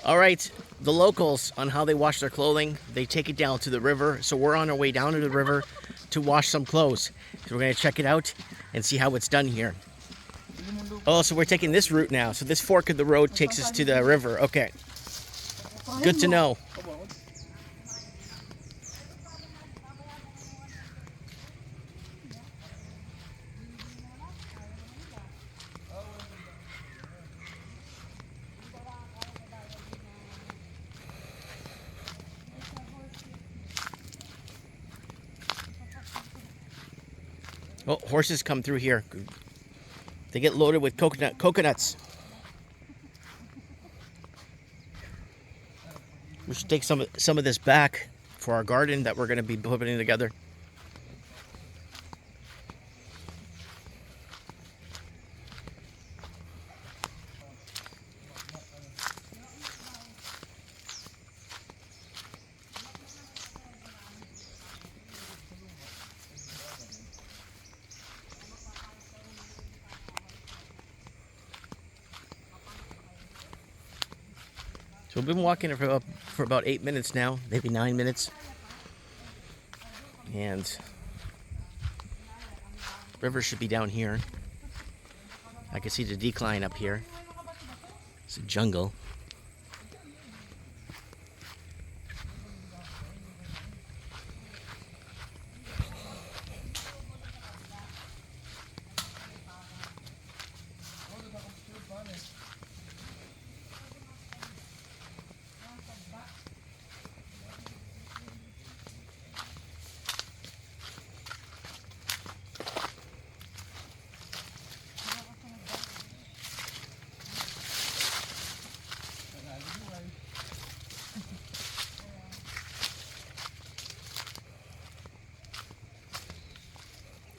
All right, the locals on how they wash their clothing, they take it down to the river. So we're on our way down to the river to wash some clothes. So we're gonna check it out and see how it's done here. Oh, so we're taking this route now. So this fork of the road takes us to the river. Okay, good to know. Oh, horses come through here. They get loaded with coconuts. We should take some of this back for our garden that we're going to be putting together. So we've been walking for about 8 minutes now, maybe 9 minutes. And the river should be down here. I can see the decline up here. It's a jungle.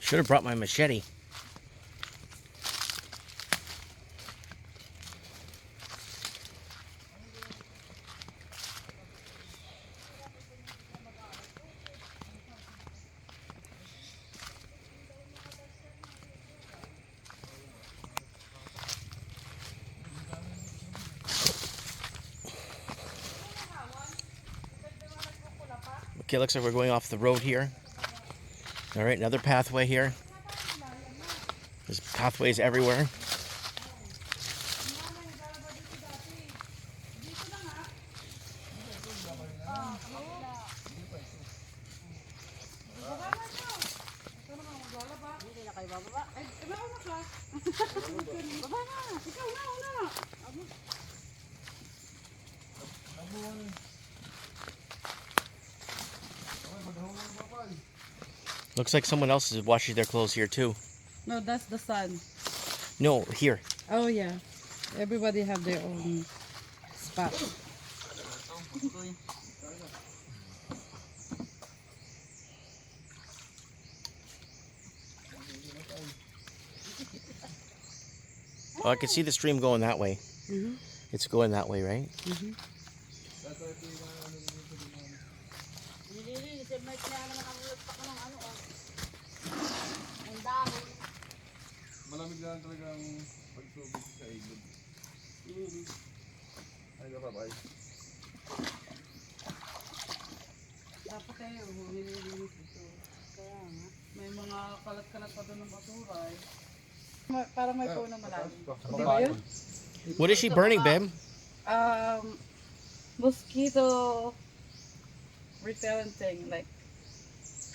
Should have brought my machete. Okay, looks like we're going off the road here. All right, another pathway here. There's pathways everywhere. Looks like someone else is washing their clothes here too. No, that's the sun. No, here. Oh yeah. Everybody have their own spot. Oh, I can see the stream going that way. Mm-hmm. It's going that way, right? Mm-hmm. Malamig lang talaga ang pagtubig sa ilog. Ay, kapapay. Dapat kayo, nililinis ito. Kaya nga, may mga kalat-kalat pa doon ng basura eh. Parang may puno malalim. Di ba yun? What is she burning, babe? Mosquito repellent thing, like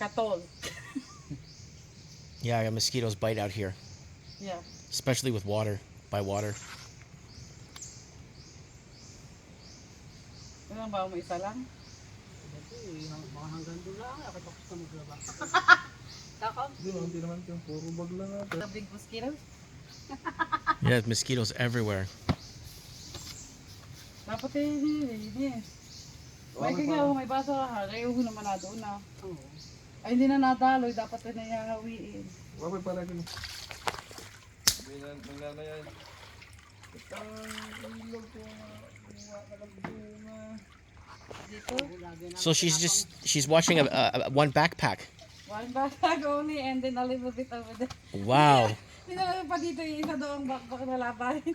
katol. Yeah, mosquitoes bite out here, Yeah. especially with water, by water. Ilan ba mo, isa lang? Mga hanggang doon lang, tapos na maglaba. Takot? Hindi naman ito. Puro bag lang natin. The big mosquitoes? Yeah, mosquitoes everywhere. Dapat eh, nilinis. May kaya may basa ka, ayaw ko naman na doon na. Ay, hindi na nadaloy, dapat na nahahawiin. Wapay pala ito. Nangyana yan. Itang ilog ko na Dito? So she's washing one backpack. One backpack only and then a little bit over there. Wow. Pinala pa dito yung isa doong backpack na labahin.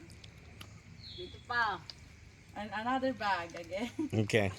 Dito pa. And another bag again. Okay.